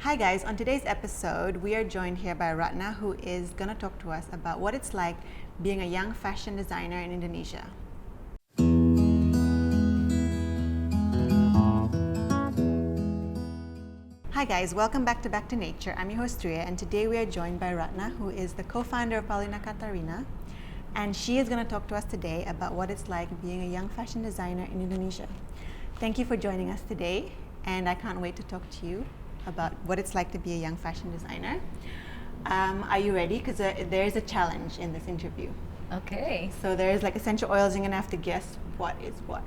Hi guys, on today's episode, we are joined here by Ratna, who is going to talk to us about what it's like being a young fashion designer in Indonesia. Hi guys, welcome back to Back to Nature. I'm your host Surya, and today we are joined by Ratna, who is the co-founder of Paulina Katarina, and she is going to talk to us today about what it's like being a young fashion designer in Indonesia. Thank you for joining us today, and I can't wait to talk to you about what it's like to be a young fashion designer. Are you ready? Because there is a challenge in this interview. Okay. So there is like essential oils, and you're gonna have to guess what is what.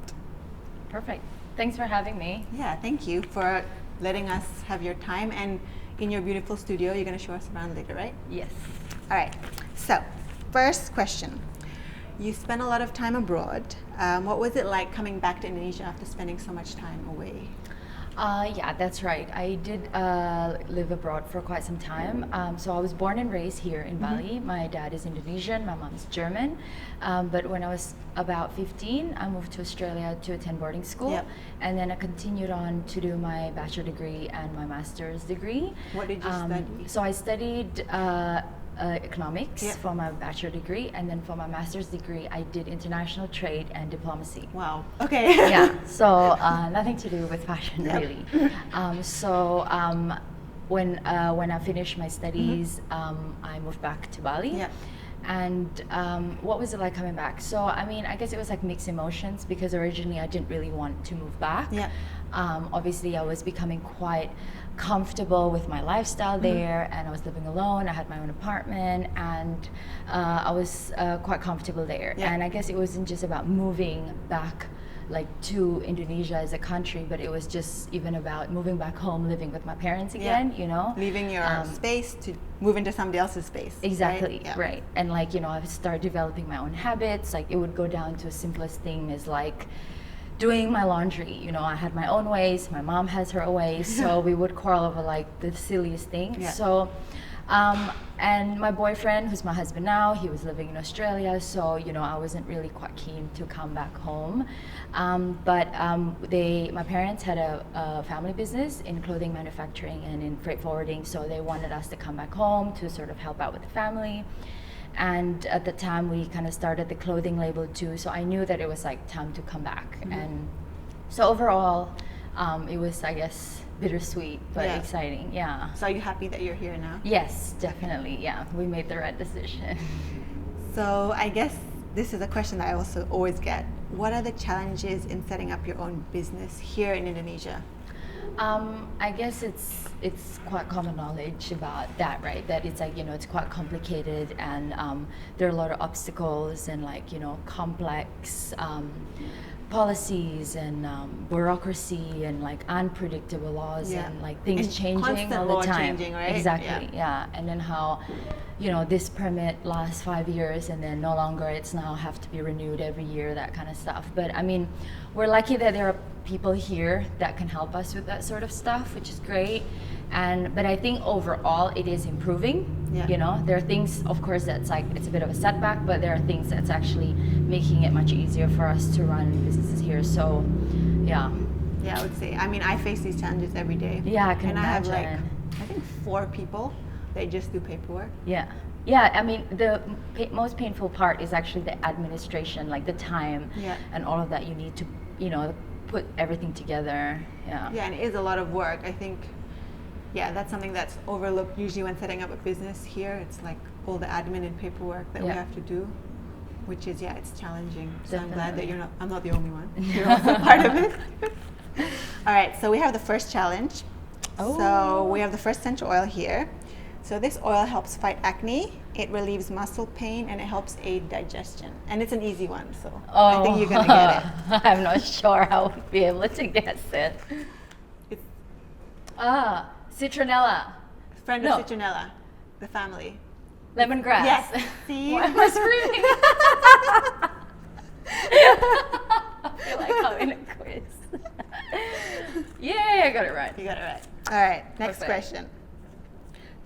Perfect. Thanks for having me. Yeah, thank you for letting us have your time, and in your beautiful studio. You're gonna show us around later, right? Yes. All right. So, first question. You spent a lot of time abroad. What was it like coming back to Indonesia after spending so much time away? Yeah, that's right. I did live abroad for quite some time. So I was born and raised here in Bali. My dad is Indonesian, my mom's German. But when I was about 15, I moved to Australia to attend boarding school. Yep. And then I continued on to do my bachelor degree and my master's degree. What did you study? So I studied economics Yep. for my bachelor degree, and then for my master's degree, I did international trade and diplomacy. Wow. Okay. Yeah, so nothing to do with fashion, Yep. really. When I finished my studies, I moved back to Bali. Yep. And what was it like coming back? So I mean, I guess it was like mixed emotions, because originally I didn't really want to move back. Yeah. Obviously, I was becoming quite comfortable with my lifestyle there, and I was living alone. I had my own apartment, and I was quite comfortable there. Yeah. And I guess it wasn't just about moving back like to Indonesia as a country, but it was just even about moving back home, living with my parents again, you know? Leaving your space to move into somebody else's space. Exactly, Right? Yeah. right. And like, you know, I started developing my own habits. Like, it would go down to the simplest thing as like doing my laundry. You know, I had my own ways, my mom has her ways, so we would quarrel over like the silliest things. Yeah. So and my boyfriend, who's my husband now, he was living in Australia, so you know, I wasn't really quite keen to come back home. But my parents had a family business in clothing manufacturing and in freight forwarding, so they wanted us to come back home to sort of help out with the family. And at the time, we kind of started the clothing label too, so I knew that it was like time to come back. And so overall, it was, I guess, bittersweet but Yeah. exciting. Yeah. So are you happy that you're here now? Yes, definitely. Yeah, we made the right decision. So I guess this is a question that I also always get. What are the challenges in setting up your own business here in Indonesia? I guess it's quite common knowledge about that, right? That it's like, you know, it's quite complicated, and there are a lot of obstacles and like, you know, complex policies and bureaucracy and like unpredictable laws and like things And changing constant all the law time. changing, right? Exactly, yeah. And then how, you know, this permit lasts 5 years and then no longer, it's now have to be renewed every year, that kind of stuff. But I mean, we're lucky that there are people here that can help us with that sort of stuff, which is great. But I think overall it is improving. Yeah. You know, there are things, of course, that's like, it's a bit of a setback, but there are things that's actually making it much easier for us to run businesses here. So, yeah. Yeah, I would say. I mean, I face these challenges every day. Yeah, I can and imagine. I have like, I think 4 people that just do paperwork. Yeah. Yeah, I mean, the most painful part is actually the administration, like the time and all of that you need to, you know, put everything together. Yeah. Yeah, and it is a lot of work. I think, yeah, that's something that's overlooked usually when setting up a business here. It's like all the admin and paperwork that we have to do, which is, it's challenging. So I'm glad that I'm not the only one. You're also part of it. All right, so we have the first challenge. Oh. So we have the first essential oil here. So this oil helps fight acne, it relieves muscle pain, and it helps aid digestion. And it's an easy one, so I think you're gonna get it. I'm not sure I would be able to guess it. It's Citronella. friend of citronella, the family. Lemongrass. Yes. See? Why am I screaming? I feel like I'm in a quiz. Yay, I got it right. You got it right. All right, next Perfect. question.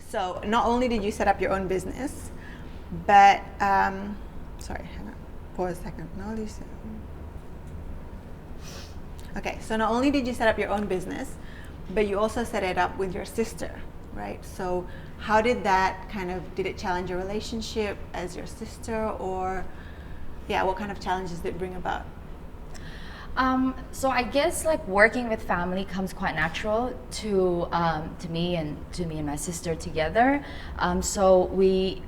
So not only did you set up your own business, but sorry, hang on, pause a second. No, Okay, so not only did you set up your own business, but you also set it up with your sister, right? So how did that did it challenge your relationship as your sister, or what kind of challenges did it bring about? So I guess like working with family comes quite natural to me and my sister together. So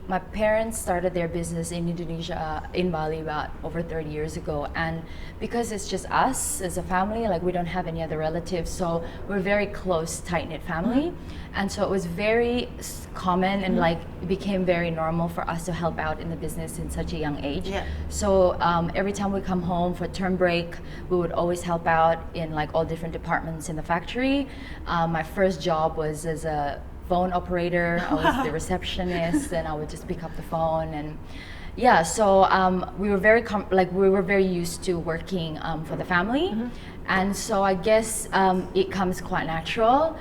my parents started their business in Indonesia, in Bali, about over 30 years ago, and because it's just us as a family, like we don't have any other relatives, so we're a very close, tight-knit family. And so it was very common and like it became very normal for us to help out in the business in such a young age. Yeah. So every time we come home for term break, we would always help out in like all different departments in the factory. My first job was as a phone operator. I was the receptionist, and I would just pick up the phone. And so we were very used to working for the family. And so I guess it comes quite natural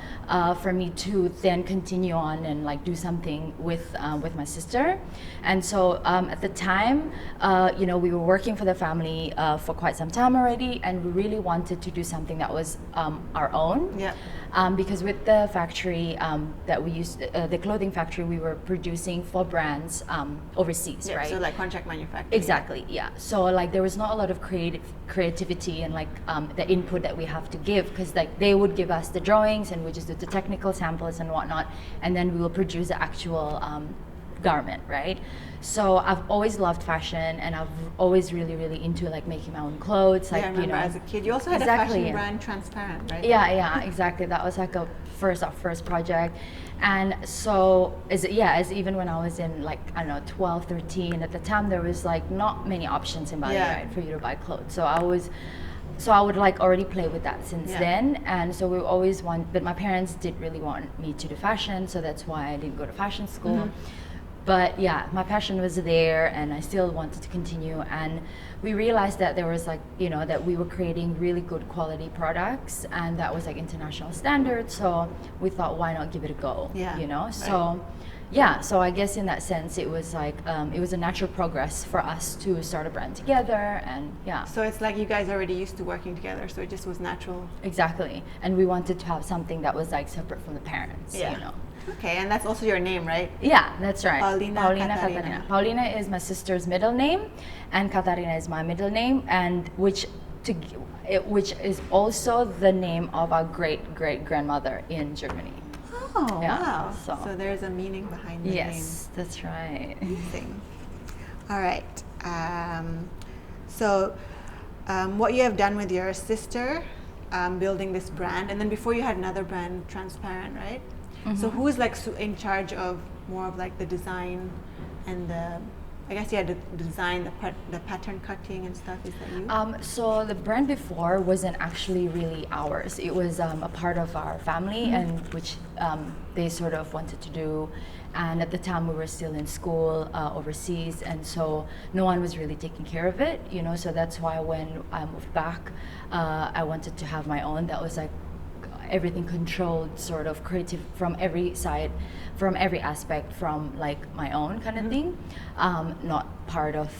for me to then continue on and like do something with my sister. And so at the time, we were working for the family for quite some time already, and we really wanted to do something that was our own. Yeah. Because with the factory that we used, the clothing factory, we were producing for brands overseas, right? So like contract manufacturing. Exactly, yeah. So like there was not a lot of creativity and like the input that we have to give, because like they would give us the drawings and we just do the technical samples and whatnot, and then we will produce the actual garment, right? So I've always loved fashion, and I've always really into like making my own clothes. Like, I remember as a kid, you also had a fashion brand, Transparent, right? Yeah, exactly. That was like our first project. And so as even when I was in like, I don't know, 12, 13, at the time there was like not many options in Bali, right, for you to buy clothes. So I would like already play with that since then. And so we always but my parents did really want me to do fashion, so that's why I didn't go to fashion school. But my passion was there, and I still wanted to continue. And we realized that there was like, that we were creating really good quality products, and that was like international standards. So we thought, why not give it a go? So so I guess in that sense, it was like it was a natural progress for us to start a brand together, and So it's like you guys already used to working together, so it just was natural. Exactly, and we wanted to have something that was like separate from the parents. Okay, and that's also your name, right? Yeah, that's right. Paulina Katarina. Paulina is my sister's middle name, and Katarina is my middle name, and which is also the name of our great grandmother in Germany. Oh, wow. So there's a meaning behind the name. Yes, that's right. Amazing. All right. What you have done with your sister, building this brand, and then before you had another brand, Transparent, right? So who is like in charge of more of like the design and the design, the pattern cutting and stuff? Is that you? So the brand before wasn't actually really ours. It was a part of our family, and which they sort of wanted to do. And at the time we were still in school overseas, and so no one was really taking care of it, So that's why when I moved back, I wanted to have my own. That was like everything controlled, sort of creative from every side, from every aspect, from like my own kind of thing, not part of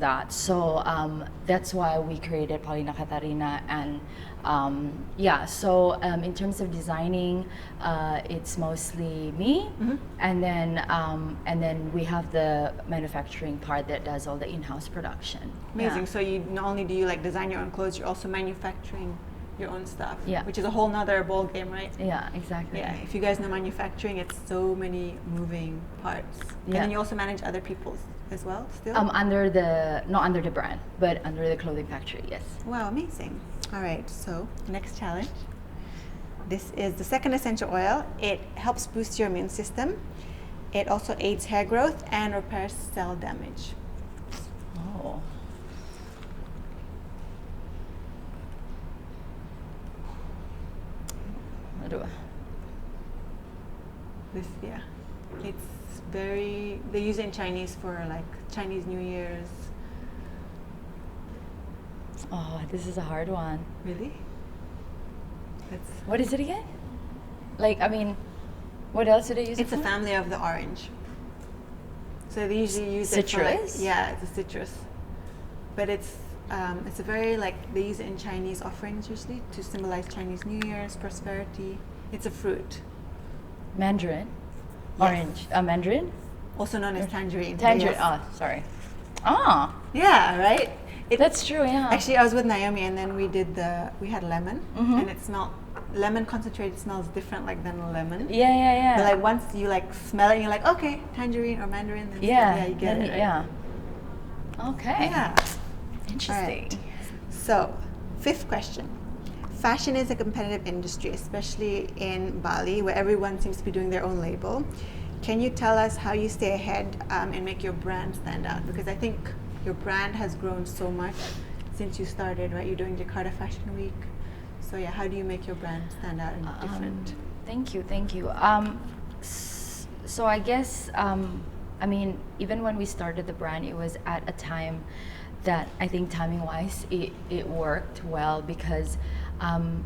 that. So that's why we created Paulina Katarina. And so in terms of designing, it's mostly me, and then we have the manufacturing part that does all the in-house production. Amazing. So you not only do you like design your own clothes, you're also manufacturing your own stuff, which is a whole nother ball game, right? Yeah, exactly. Yeah, if you guys know manufacturing, it's so many moving parts. And then you also manage other people's as well, still? Not under the brand, but under the clothing factory, yes. Wow, amazing. All right, so next challenge. This is the second essential oil. It helps boost your immune system. It also aids hair growth and repairs cell damage. Oh. It's very, they use it in Chinese for like Chinese New Year's. Oh, this is a hard one. Really? What is it again? Like, I mean, what else do they use it for? It's a family of the orange. So they usually use citrus? It's a citrus. But it's It's a very like they use it in Chinese offerings usually to symbolize Chinese New Year's prosperity. It's a fruit, Mandarin, Yes. orange, mandarin, also known as tangerine. tangerine. Yes. Oh, sorry. Ah, Yeah, right. that's true. Yeah. Actually, I was with Naomi, and then we had lemon, Mhm. and it smelled lemon concentrate smells different like than a lemon. yeah. But like once you like smell it, you're like, okay, tangerine or mandarin. Then yeah, you get then it. Right? Yeah. Okay. Yeah. Interesting. Alright. So, 5th question. Fashion is a competitive industry, especially in Bali, where everyone seems to be doing their own label. Can you tell us how you stay ahead and make your brand stand out? Because I think your brand has grown so much since you started, right? You're doing Jakarta Fashion Week. So yeah, how do you make your brand stand out and different? Thank you. So I guess, I mean, even when we started the brand, it was at a time that I think timing-wise, it worked well because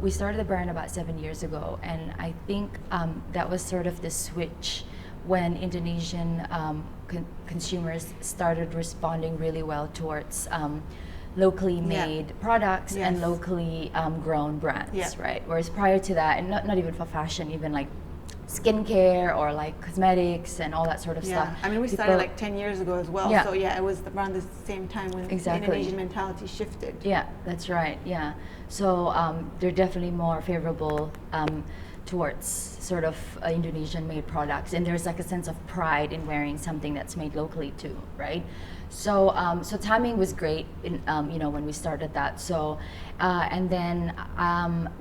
we started the brand about 7 years ago, and I think that was sort of the switch when Indonesian consumers started responding really well towards locally made products and locally grown brands, right? Whereas prior to that, and not even for fashion, even like skincare or like cosmetics and all that sort of stuff. I mean, we started like 10 years ago as well. Yeah. So yeah, it was around the same time when the Indonesian mentality shifted. Yeah, that's right. Yeah. So they're definitely more favorable towards sort of Indonesian made products, and there's like a sense of pride in wearing something that's made locally too, right? So so timing was great in you know, when we started that. So and then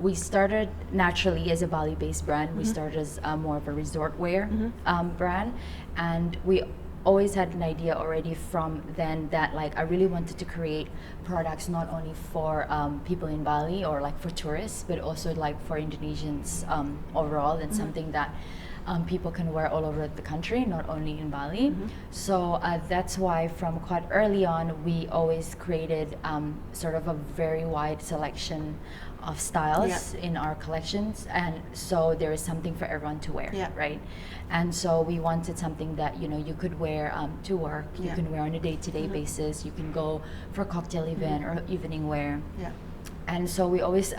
we started naturally as a Bali-based brand. We started as more of a resort wear brand, and we always had an idea already from then that like I really wanted to create products not only for people in Bali or like for tourists, but also like for Indonesians overall, and something that people can wear all over the country, not only in Bali. So that's why from quite early on we always created sort of a very wide selection of styles in our collections, and so there is something for everyone to wear, right? And so we wanted something that, you know, you could wear to work, you can wear on a day-to-day basis, you can go for a cocktail event or evening wear. And so we always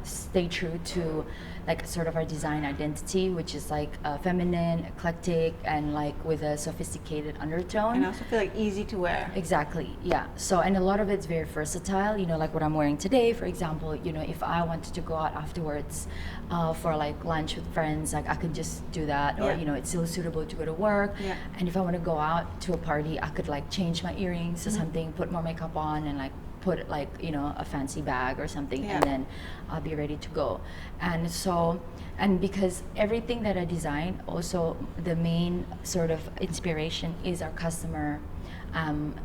stay true to like sort of our design identity, which is like feminine, eclectic, and like with a sophisticated undertone. And I also feel like easy to wear. Exactly, yeah. So, and a lot of it's very versatile, you know, like what I'm wearing today, for example, you know, if I wanted to go out afterwards for like lunch with friends, like I could just do that, or, you know, it's still suitable to go to work. And if I want to go out to a party, I could like change my earrings or something, put more makeup on, and like put like, you know, a fancy bag or something, and then I'll be ready to go. And so, and because everything that I design, also the main sort of inspiration is our customer.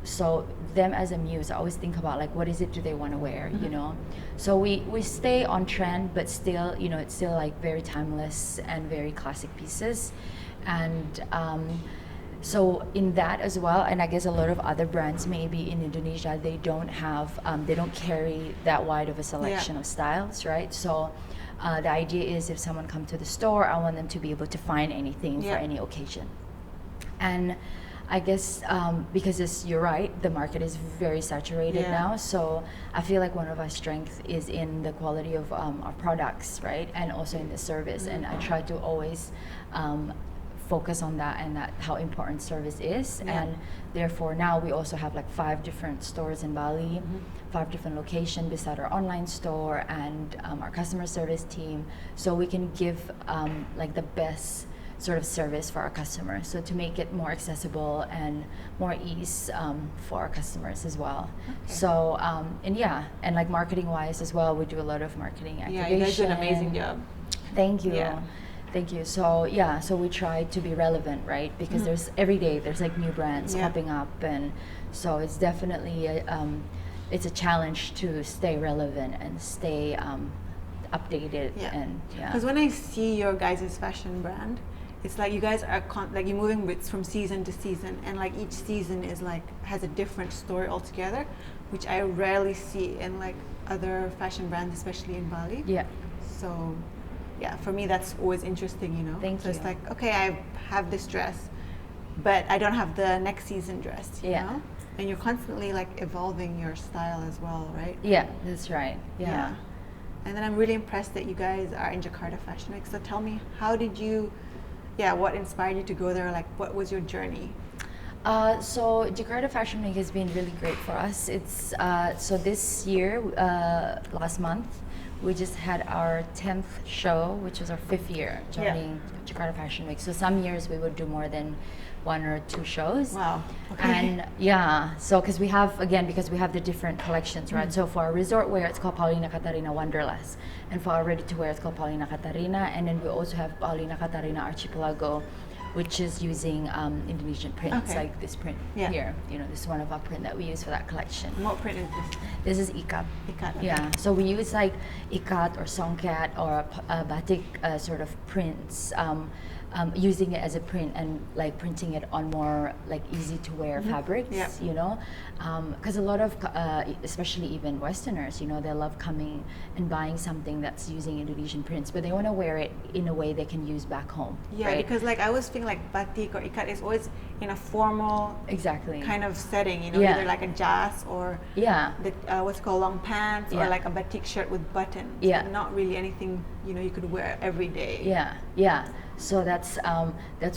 So them as a muse, I always think about like, what is it do they want to wear, you know? So we stay on trend, but still, you know, it's still like very timeless and very classic pieces. And so in that as well, and I guess a lot of other brands maybe in Indonesia, they don't have, they don't carry that wide of a selection of styles, right? So the idea is if someone comes to the store, I want them to be able to find anything for any occasion. And I guess because you're right, the market is very saturated now. So I feel like one of our strengths is in the quality of our products, right? And also in the service. And I try to always focus on that, and that how important service is. And therefore now we also have like 5 different stores in Bali, 5 different locations beside our online store and our customer service team, so we can give like the best sort of service for our customers, so to make it more accessible and more ease for our customers as well. So and and like marketing wise as well, we do a lot of marketing activation. You guys do an amazing job. Thank you. Thank you. So so we try to be relevant, right? Because there's every day there's like new brands popping up, and so it's definitely it's a challenge to stay relevant and stay updated. And because when I see your guys' fashion brand, it's like you guys are like you're moving with from season to season, and like each season is like has a different story altogether, which I rarely see in like other fashion brands, especially in Bali. So for me that's always interesting, you know. Thank you. It's like, okay, I have this dress, but I don't have the next season dress, you know? And you're constantly like evolving your style as well, right? Yeah, that's right. Yeah. And then I'm really impressed that you guys are in Jakarta Fashion Week. So tell me, how did you, what inspired you to go there? Like, what was your journey? So Jakarta Fashion Week has been really great for us. It's so this year, last month, we just had our 10th show, which was our 5th year joining Jakarta Fashion Week. So some years we would do more than 1 or 2 shows. Wow. Okay. And so because we have the different collections, right? So for our resort wear, it's called Paulina Katarina Wanderlust, and for our ready to wear, it's called Paulina Katarina, and then we also have Paulina Katarina Archipelago, which is using Indonesian prints, like this print here. You know, this is one of our print that we use for that collection. What print is this? This is ikat. Ikat. Okay. Yeah, so we use like ikat or songkat or batik sort of prints, using it as a print and like printing it on more like easy to wear fabrics. You know, because a lot of especially even Westerners, you know, they love coming and buying something that's using Indonesian prints, but they want to wear it in a way they can use back home. Yeah, right? because like I always think like batik or ikat is always in a formal kind of setting, you know, either like a jas or the what's called long pants or like a batik shirt with buttons. Yeah, not really anything, you know, you could wear every day. Yeah. So that's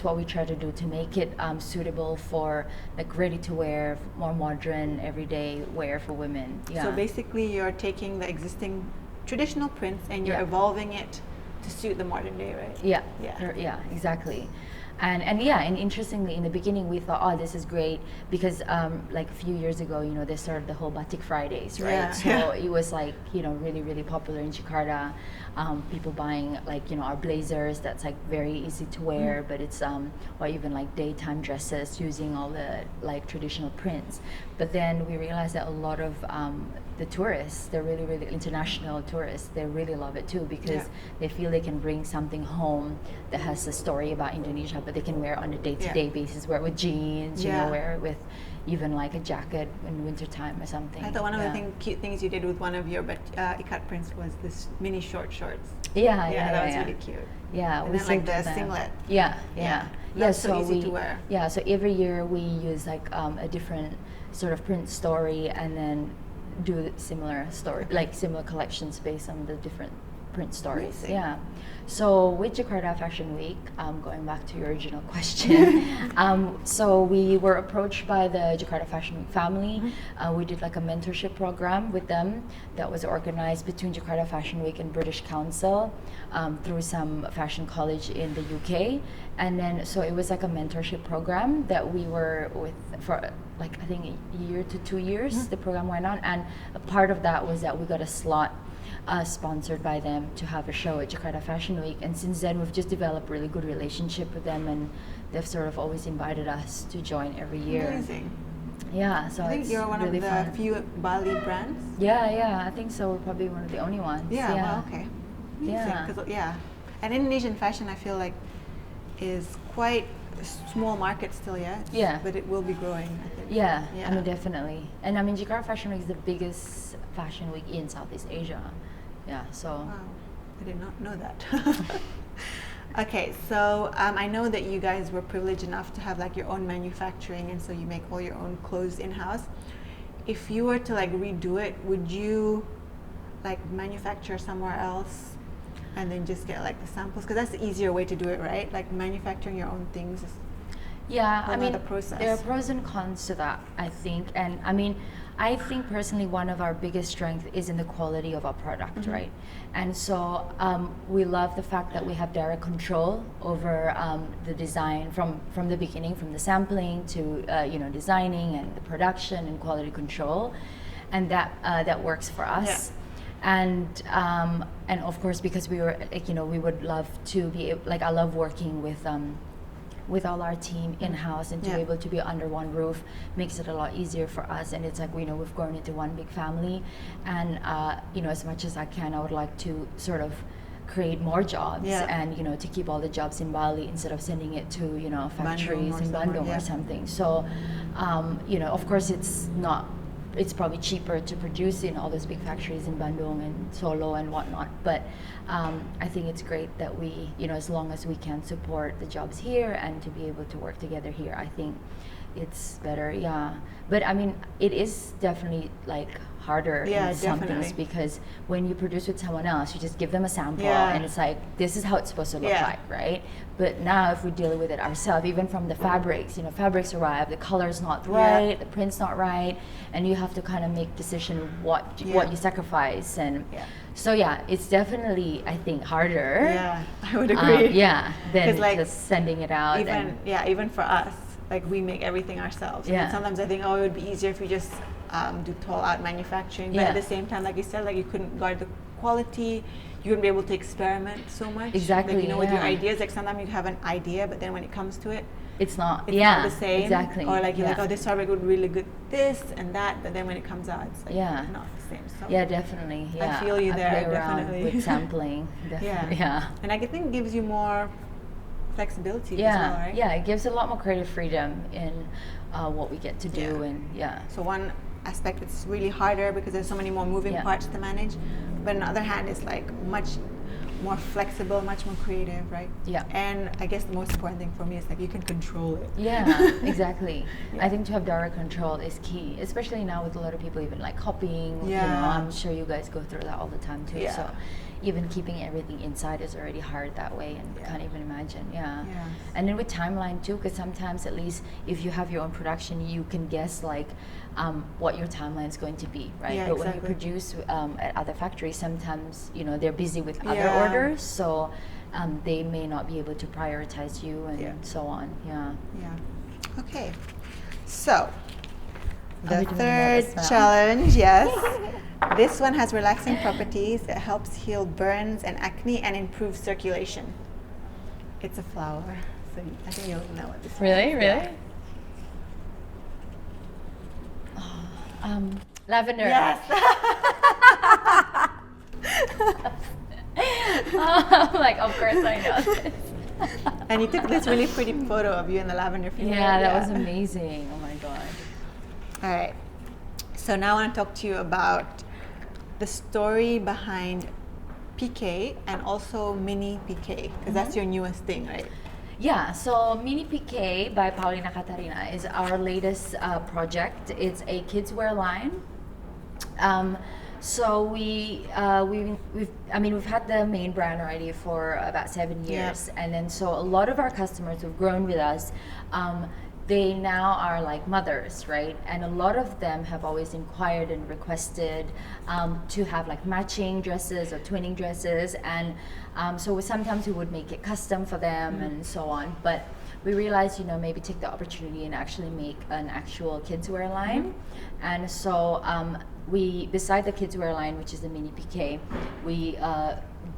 what we try to do to make it suitable for like ready to wear, more modern, everyday wear for women. Yeah. So basically, you're taking the existing traditional prints and you're evolving it to suit the modern day, right? Yeah, exactly. And interestingly, in the beginning we thought, oh, this is great because like a few years ago, you know, they started the whole Batik Fridays, right? So it was like, you know, really, really popular in Jakarta. People buying like, you know, our blazers that's like very easy to wear, but it's or even like daytime dresses using all the like traditional prints. But then we realized that a lot of the tourists, they're really, really international tourists, they really love it too because they feel they can bring something home that has a story about Indonesia, but they can wear it on a day-to-day basis, wear it with jeans, you know, wear it with even like a jacket in wintertime or something. I thought one of the cute things you did with one of your ikat prints was this mini short shorts. That was really cute. Yeah, and then like the singlet. So easy to wear. Yeah, so every year we use like a different sort of print story and then do similar story, like similar collections based on the different print stories. Amazing. Yeah. So with Jakarta Fashion Week, going back to your original question, so we were approached by the Jakarta Fashion Week family. We did like a mentorship program with them that was organized between Jakarta Fashion Week and British Council through some fashion college in the UK. And then, so it was like a mentorship program that we were with for like, I think a year to 2 years, the program went on. And a part of that was that we got a slot sponsored by them to have a show at Jakarta Fashion Week, and since then we've just developed a really good relationship with them, and they've sort of always invited us to join every year. Amazing. Yeah, so I think you're one really of the fun. few Bali brands. Yeah, I think so. We're probably one of the only ones. Well, okay. Amazing. And Indonesian fashion, I feel like, is quite a small market still, but it will be growing, I think. Yeah, I mean, definitely. And I mean, Jakarta Fashion Week is the biggest fashion week in Southeast Asia. Yeah, so. Wow, I did not know that. Okay, so I know that you guys were privileged enough to have like your own manufacturing, and so you make all your own clothes in-house. If you were to like redo it, would you like manufacture somewhere else and then just get like the samples? Because that's the easier way to do it, right? Like manufacturing your own things is I mean, process. There are pros and cons to that, I think. And I mean, I think personally one of our biggest strengths is in the quality of our product, right? And so we love the fact that we have direct control over the design from the beginning, from the sampling to designing and the production and quality control, and that works for us. And of course, because we were we would love to be like, I love working with all our team in-house, and to be able to be under one roof makes it a lot easier for us. And it's like, we've grown into one big family, and as much as I can, I would like to sort of create more jobs and to keep all the jobs in Bali instead of sending it to factories in Bandung or something. So of course it's not it's probably cheaper to produce in all those big factories in Bandung and Solo and whatnot. But I think it's great that we, as long as we can support the jobs here and to be able to work together here, I think it's better. Yeah, but I mean, it is definitely like harder in some things, because when you produce with someone else, you just give them a sample and it's like, this is how it's supposed to look like, right? But now if we deal with it ourselves, even from the fabrics, fabrics arrive, the color's not right, the print's not right, and you have to kind of make decision what you sacrifice. And so it's definitely, I think, harder. Yeah, I would agree. Than like, just sending it out. Even for us, like we make everything ourselves. And sometimes I think, it would be easier if we just do toll out manufacturing. But at the same time, like you said, like you couldn't guard the quality. You wouldn't be able to experiment so much. Exactly. Like, with your ideas, like sometimes you have an idea, but then when it comes to it, it's not the same. Exactly. Or like you're like, this fabric would be really good this and that, but then when it comes out, it's like not the same. So definitely. I feel you there. Play around definitely with sampling. Definitely. And I think it gives you more flexibility as well, right? Yeah, it gives a lot more creative freedom in what we get to do. And so one aspect, it's really harder because there's so many more moving parts to manage, but on the other hand, it's like much more flexible, much more creative, right? And I guess the most important thing for me is like you can control it. Exactly. I think to have direct control is key, especially now with a lot of people even like copying. I'm sure you guys go through that all the time too. So even keeping everything inside is already hard that way, and can't even imagine. And then with timeline too, because sometimes, at least if you have your own production, you can guess like what your timeline is going to be, right? But when you produce at other factories, sometimes they're busy with other orders, so they may not be able to prioritize you and so on. Okay, so the third challenge, this one has relaxing properties. It helps heal burns and acne and improve circulation. It's a flower, so I think you'll know what this is. Really? Lavender. Yes. I'm like, of course I know this. And you took this really pretty photo of you in the lavender field. Yeah, that was amazing. Oh my god. All right. So now I want to talk to you about the story behind PK and also mini PK, because that's your newest thing, right? Yeah, so Mini PK by Paulina Katarina is our latest project. It's a kids wear line. So we've had the main brand already for about 7 years, and then so a lot of our customers who've grown with us, they now are like mothers, right? And a lot of them have always inquired and requested to have like matching dresses or twinning dresses, and so sometimes we would make it custom for them and so on. But we realized, maybe take the opportunity and actually make an actual kids wear line. And so we, beside the kids wear line, which is the Mini PK, we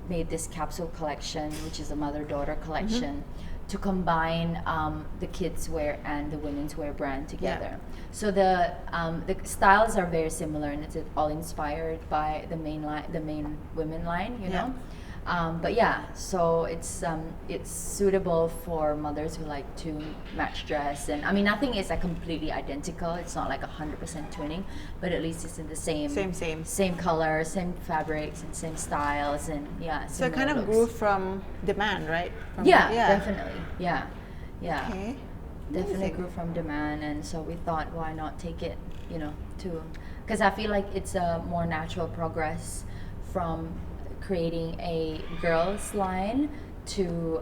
made this capsule collection, which is a mother-daughter collection, to combine the kids wear and the women's wear brand together. So the styles are very similar, and it's all inspired by the main women line, but so it's suitable for mothers who like to match dress, and I mean nothing is like completely identical. It's not like 100% twinning, but at least it's in the same color, same fabrics, and same styles, and so it kind of grew from demand, right? Definitely. Okay. Definitely grew from demand, and so we thought, why not take it, to, because I feel like it's a more natural progress from creating a girls line to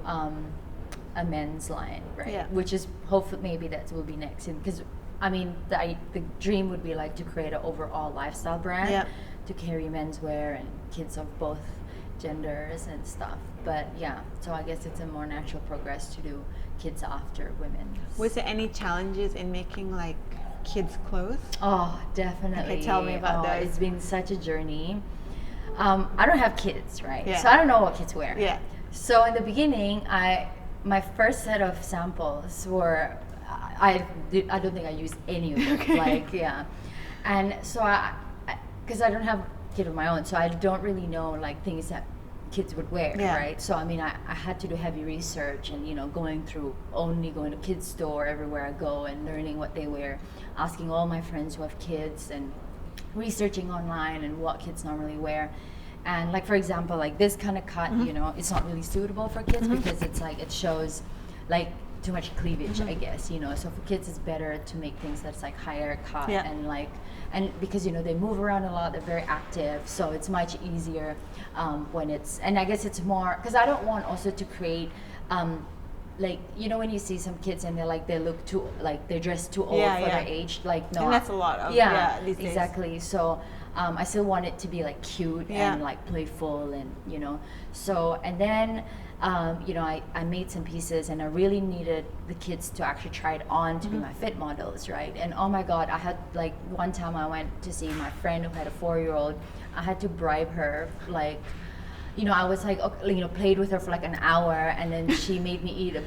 a men's line, right? Which is hopefully maybe that will be next, because I mean the dream would be like to create an overall lifestyle brand to carry menswear and kids of both genders and stuff. But so I guess it's a more natural progress to do kids after women. Was there any challenges in making like kids clothes? Oh, definitely. Okay, tell me about those. It's been such a journey. I don't have kids, right? So I don't know what kids wear. So in the beginning, my first set of samples were, I don't think I used any of them. And so because I don't have a kid of my own, so I don't really know like things that kids would wear, right? So I mean, I had to do heavy research, and going to kids store everywhere I go and learning what they wear, asking all my friends who have kids and researching online and what kids normally wear. And like, for example, like this kind of cut, you know, it's not really suitable for kids because it's like, it shows like too much cleavage, I guess, you know. So for kids, it's better to make things that's like higher cut and like, and because, you know, they move around a lot, they're very active. So it's much easier when it's, and I guess it's more, because I don't want also to create, like, you know, when you see some kids and they're like, they look too, like they're dressed too old for their age, like, no. And that's a lot of, these days. Exactly. So I still want it to be like cute and like playful and, you know, so, and then, you know, I made some pieces and I really needed the kids to actually try it on to be my fit models, right? And oh my God, I had like, one time I went to see my friend who had a 4-year-old, I had to bribe her, like, you know, I was like, okay, you know, played with her for like an hour and then she made me eat a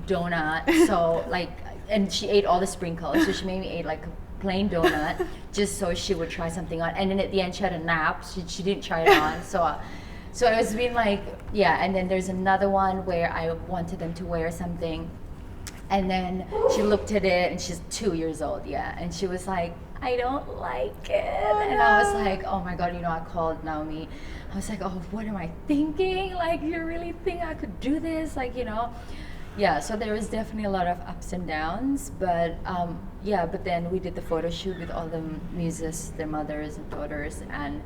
donut. So like, and she ate all the sprinkles. So she made me eat like a plain donut just so she would try something on. And then at the end she had a nap. She didn't try it on. So it was been like, yeah. And then there's another one where I wanted them to wear something. And then she looked at it and she's 2 years old. Yeah. And she was like, I don't like it. And I was like, oh my God, you know, I called Naomi. I was like, oh, what am I thinking? Like, you really think I could do this? Like, you know, yeah, so there was definitely a lot of ups and downs. But yeah, but then we did the photo shoot with all the muses, their mothers and daughters. And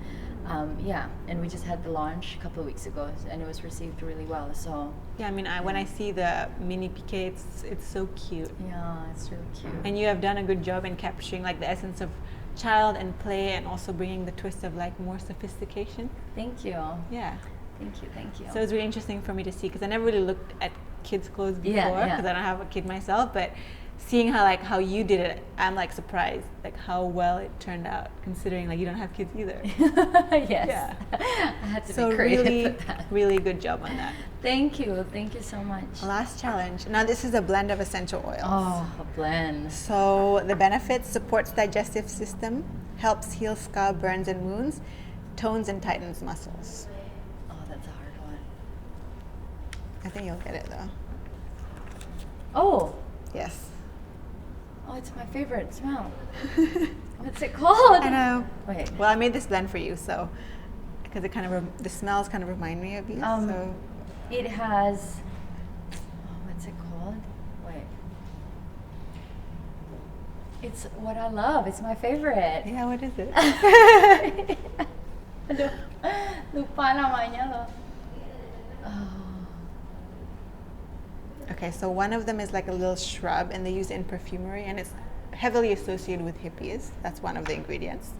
yeah, and we just had the launch a couple of weeks ago and it was received really well. So yeah, I mean, when I see the mini piqué, it's so cute. Yeah, it's really cute. And you have done a good job in capturing like the essence of child and play and also bringing the twist of like more sophistication. Thank you. Yeah. Thank you. So it's really interesting for me to see because I never really looked at kids' clothes before because I don't have a kid myself, but seeing how you did it, I'm like surprised like how well it turned out considering like you don't have kids either. Yes. Yeah. I had to so be creative really, with that. really good job on that. Thank you so much. Last challenge. Now this is a blend of essential oils. Oh, a blend. So the benefits: supports digestive system, helps heal scalp burns and wounds, tones and tightens muscles. Oh, that's a hard one. I think you'll get it though. Oh. Yes. Oh, it's my favorite smell. What's it called? I know. Wait. Well, I made this blend for you, so because it kind of the smells kind of remind me of you. So it has. Oh, what's it called? Wait. It's what I love. It's my favorite. Yeah, what is it? Aduh, lupa namanya loh. Oh. Okay, so one of them is like a little shrub, and they use it in perfumery, and it's heavily associated with hippies. That's one of the ingredients.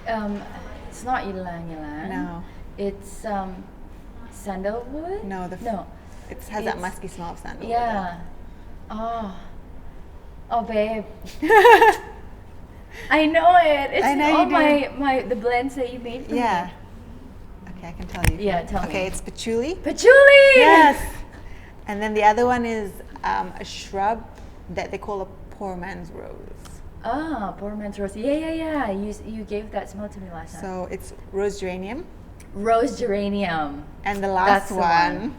It's not ylang-ylang. No. It's sandalwood. No, it has that musky smell of sandalwood. Yeah. Oh, babe. I know it. It's I know all you do. my the blends that you made for me. Yeah. Okay, I can tell you. Yeah, tell me. Okay, it's patchouli. Patchouli. Yes. And then the other one is a shrub that they call a poor man's rose. Ah, poor man's rose. Yeah. You gave that smell to me last time. So it's rose geranium. Rose geranium. And the last That's the one,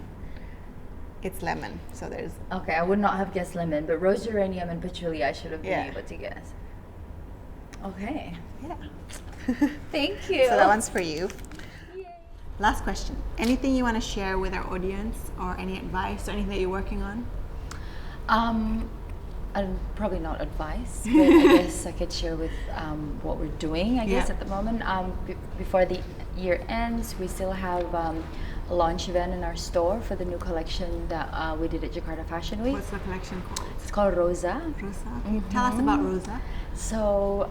it's lemon. So there's. Okay, I would not have guessed lemon, but rose geranium and patchouli I should have been able to guess. Okay. Yeah. Thank you. So that one's for you. Last question. Anything you want to share with our audience, or any advice, or anything that you're working on? Probably not advice, but I guess I could share with what we're doing. I guess at the moment, before the year ends, we still have a launch event in our store for the new collection that we did at Jakarta Fashion Week. What's the collection called? It's called Rosa. Rosa. Okay. Tell us about Rosa. So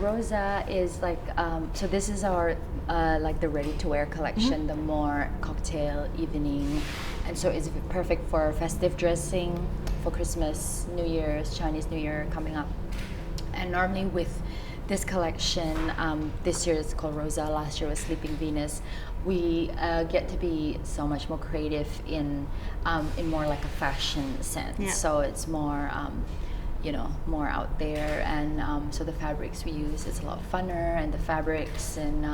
Rosa is like, so this is our like the ready-to-wear collection, the more cocktail evening, and so it's perfect for festive dressing, for Christmas, New Year's, Chinese New Year coming up. And normally with this collection, this year it's called Rosa, last year was Sleeping Venus, we get to be so much more creative in more like a fashion sense. Yeah. So it's more you know, more out there, and so the fabrics we use is a lot funner, and the fabrics and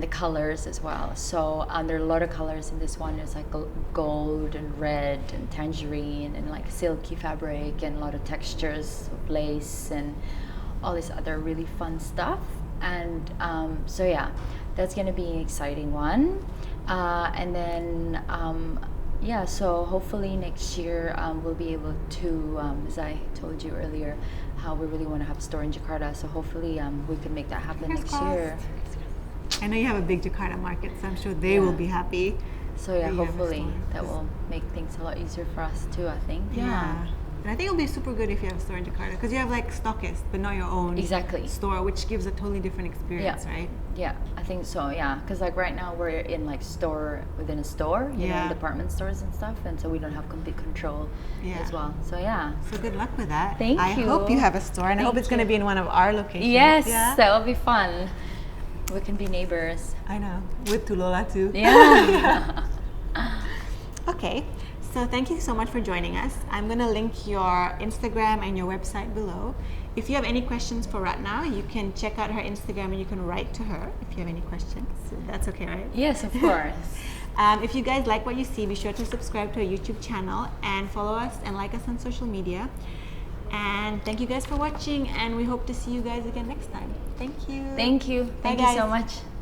the colors as well. So there are a lot of colors in this one. There's like gold and red and tangerine and like silky fabric and a lot of textures of lace and all this other really fun stuff. And so yeah, that's gonna be an exciting one. And then yeah, so hopefully next year we'll be able to, as I told you earlier, how we really want to have a store in Jakarta. So hopefully we can make that happen Fingers next year. I know you have a big Jakarta market, so I'm sure they will be happy. So yeah, that you have a hopefully store. that will make things a lot easier for us too, I think. Yeah. And I think it'll be super good if you have a store in Jakarta because you have like stockists, but not your own Exactly. store, which gives a totally different experience, right? Yeah, I think so. Yeah, because like right now we're in like store within a store, you know, department stores and stuff, and so we don't have complete control as well. So yeah. So good luck with that. Thank I you. hope you have a store, and I hope it's going to be in one of our locations. Yes, Yeah? that will be fun. We can be neighbors. I know. With Tulola too. Yeah. Okay. So thank you so much for joining us. I'm going to link your Instagram and your website below. If you have any questions for Ratna, you can check out her Instagram and you can write to her if you have any questions. So that's okay, right? Yes, of course. If you guys like what you see, be sure to subscribe to our YouTube channel and follow us and like us on social media. And thank you guys for watching, and we hope to see you guys again next time. Thank you. Thank you. Bye, Thank you so guys. much.